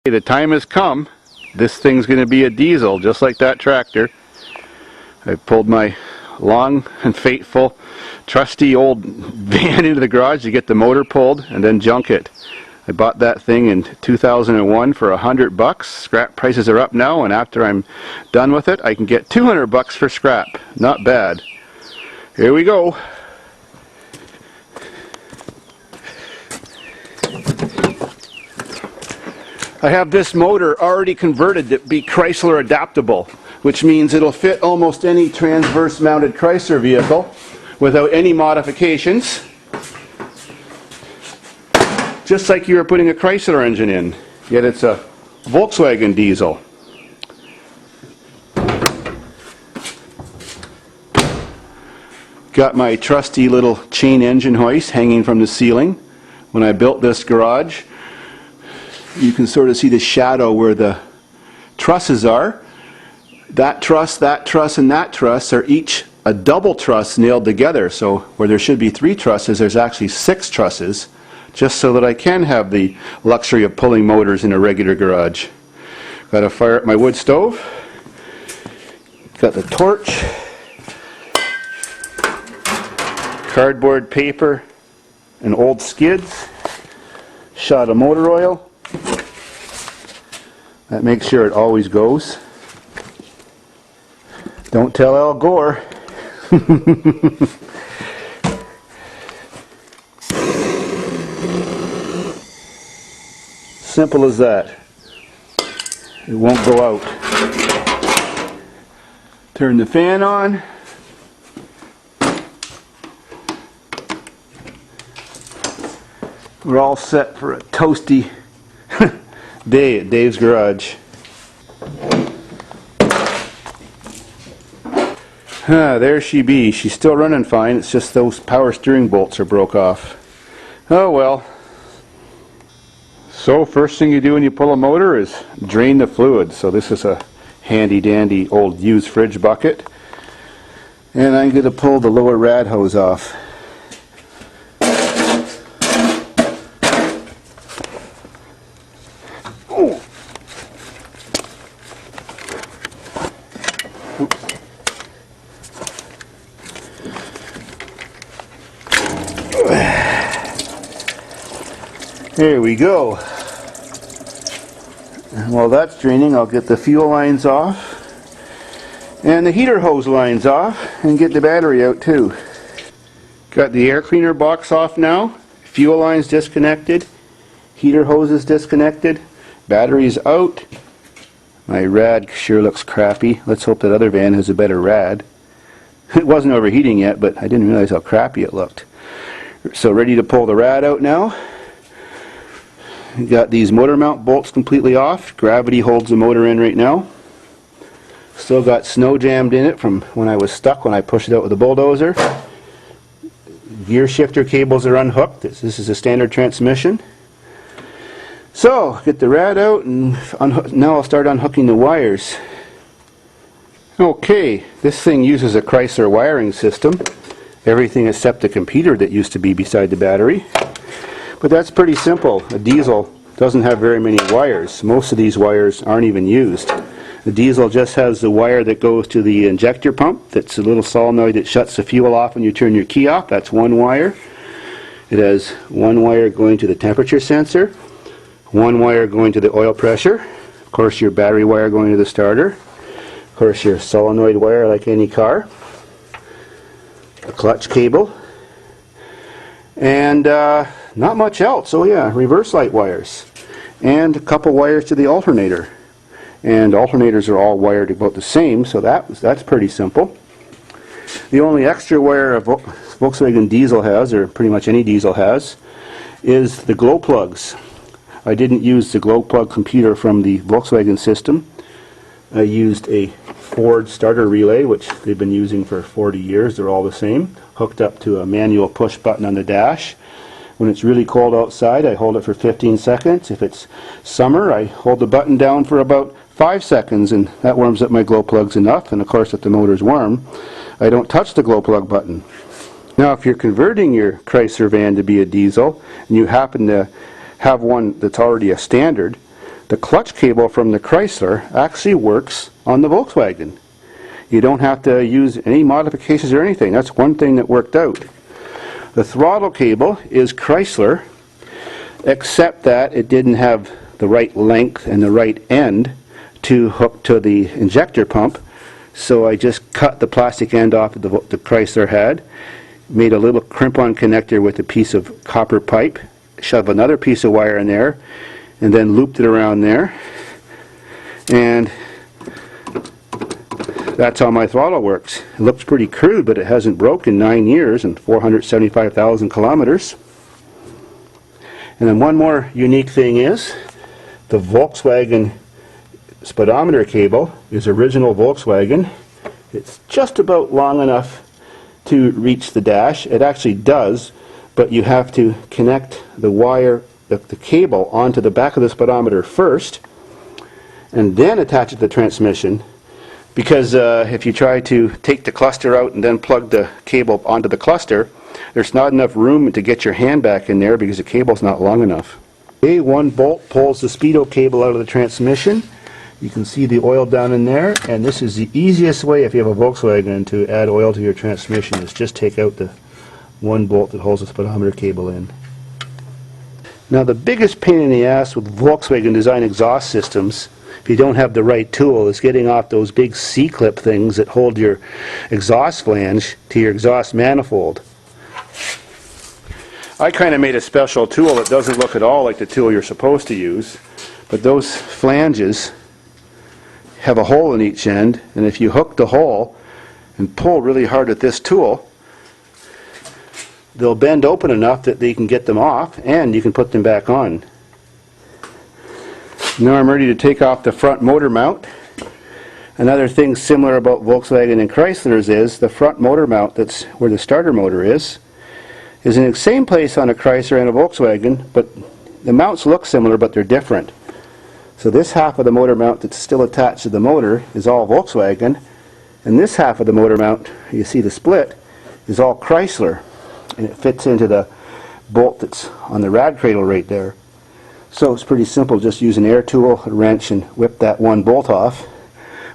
The time has come. This thing's going to be a diesel, just like that tractor. I pulled my long and faithful, trusty old van into the garage to get the motor pulled and then junk it. I bought that thing in 2001 for $100. Scrap prices are up now, and after I'm done with it, I can get $200 for scrap. Not bad. Here we go. I have this motor already converted to be Chrysler adaptable, which means it'll fit almost any transverse mounted Chrysler vehicle without any modifications. Just like you were putting a Chrysler engine in, yet it's a Volkswagen diesel. Got my trusty little chain engine hoist hanging from the ceiling. When I built this garage, you can sort of see the shadow where the trusses are. That truss, and that truss are each a double truss nailed together. So where there should be 3 trusses, there's actually 6 trusses, just so that I can have the luxury of pulling motors in a regular garage. Got to fire up my wood stove. Got the torch, cardboard paper, and old skids. Shot of motor oil. That makes sure it always goes. Don't tell Al Gore. Simple as that. It won't go out. Turn the fan on. We're all set for a toasty day at Dave's garage. There she be. She's still running fine. It's just those power steering bolts are broke off. Oh well. So first thing you do when you pull a motor is drain the fluid. So this is a handy dandy old used fridge bucket. And I'm going to pull the lower rad hose off. There we go. While that's draining, I'll get the fuel lines off and the heater hose lines off and get the battery out too. Got the air cleaner box off now. Fuel lines disconnected. Heater hoses disconnected. Batteries out. My rad sure looks crappy. Let's hope that other van has a better rad. It wasn't overheating yet, but I didn't realize how crappy it looked. So ready to pull the rad out now. Got these motor mount bolts completely off. Gravity holds the motor in right now. Still got snow jammed in it from when I was stuck when I pushed it out with a bulldozer. Gear shifter cables are unhooked. This is a standard transmission. So get the rad out, and now I'll start unhooking the wires. Okay, this thing uses a Chrysler wiring system. Everything except the computer that used to be beside the battery. But that's pretty simple. A diesel doesn't have very many wires. Most of these wires aren't even used. The diesel just has the wire that goes to the injector pump. That's a little solenoid that shuts the fuel off when you turn your key off. That's one wire. It has one wire going to the temperature sensor, one wire going to the oil pressure, of course your battery wire going to the starter, of course your solenoid wire like any car, a clutch cable, and not much else. Oh yeah, reverse light wires, and a couple wires to the alternator. And alternators are all wired about the same, so that's pretty simple. The only extra wire a Volkswagen diesel has, or pretty much any diesel has, is the glow plugs. I didn't use the glow plug computer from the Volkswagen system. I used a Ford starter relay, which they've been using for 40 years. They're all the same, hooked up to a manual push button on the dash. When it's really cold outside, I hold it for 15 seconds. If it's summer, I hold the button down for about 5 seconds, and that warms up my glow plugs enough. And of course, if the motor's warm, I don't touch the glow plug button. Now, if you're converting your Chrysler van to be a diesel, and you happen to have one that's already a standard, the clutch cable from the Chrysler actually works on the Volkswagen. You don't have to use any modifications or anything. That's one thing that worked out. The throttle cable is Chrysler, except that it didn't have the right length and the right end to hook to the injector pump. So I just cut the plastic end off that the Chrysler had, made a little crimp-on connector with a piece of copper pipe, shoved another piece of wire in there, and then looped it around there. And that's how my throttle works. It looks pretty crude, but it hasn't broken in 9 years and 475,000 kilometers. And then one more unique thing is the Volkswagen speedometer cable is original Volkswagen. It's just about long enough to reach the dash. It actually does, but you have to connect the wire, the cable, onto the back of the speedometer first and then attach it to the transmission, because if you try to take the cluster out and then plug the cable onto the cluster, there's not enough room to get your hand back in there because the cable's not long enough. Okay, one bolt pulls the speedo cable out of the transmission. You can see the oil down in there, and this is the easiest way if you have a Volkswagen to add oil to your transmission, is just take out the one bolt that holds the speedometer cable in. Now the biggest pain in the ass with Volkswagen design exhaust systems, if you don't have the right tool, is getting off those big C-clip things that hold your exhaust flange to your exhaust manifold. I kind of made a special tool that doesn't look at all like the tool you're supposed to use, but those flanges have a hole in each end, and if you hook the hole and pull really hard at this tool, they'll bend open enough that they can get them off and you can put them back on. Now I'm ready to take off the front motor mount. Another thing similar about Volkswagen and Chryslers is the front motor mount, that's where the starter motor is in the same place on a Chrysler and a Volkswagen, but the mounts look similar but they're different. So this half of the motor mount that's still attached to the motor is all Volkswagen, and this half of the motor mount, you see the split, is all Chrysler, and it fits into the bolt that's on the rad cradle right there. So it's pretty simple, just use an air tool, a wrench, and whip that one bolt off.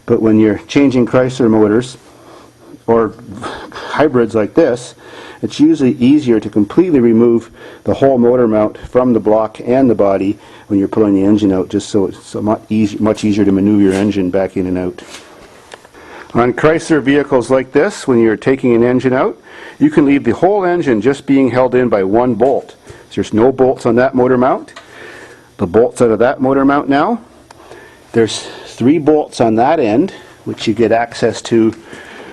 But when you're changing Chrysler motors or hybrids like this, it's usually easier to completely remove the whole motor mount from the block and the body when you're pulling the engine out, just so it's much easier to maneuver your engine back in and out. On Chrysler vehicles like this, when you're taking an engine out, you can leave the whole engine just being held in by one bolt. So there's no bolts on that motor mount. The bolts out of that motor mount now, there's 3 bolts on that end, which you get access to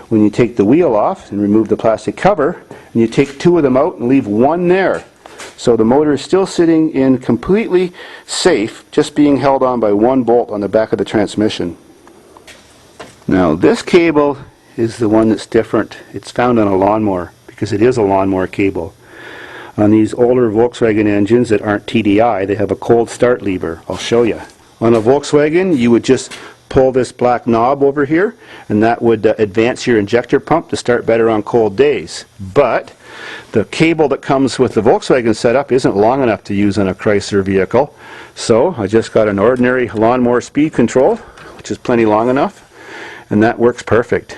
when you take the wheel off and remove the plastic cover, and you take 2 of them out and leave 1 there. So the motor is still sitting in completely safe, just being held on by 1 bolt on the back of the transmission. Now this cable is the one that's different. It's found on a lawnmower because it is a lawnmower cable. On these older Volkswagen engines that aren't TDI, they have a cold start lever. I'll show you. On a Volkswagen, you would just pull this black knob over here, and that would advance your injector pump to start better on cold days. But the cable that comes with the Volkswagen setup isn't long enough to use on a Chrysler vehicle. So I just got an ordinary lawnmower speed control, which is plenty long enough, and that works perfect.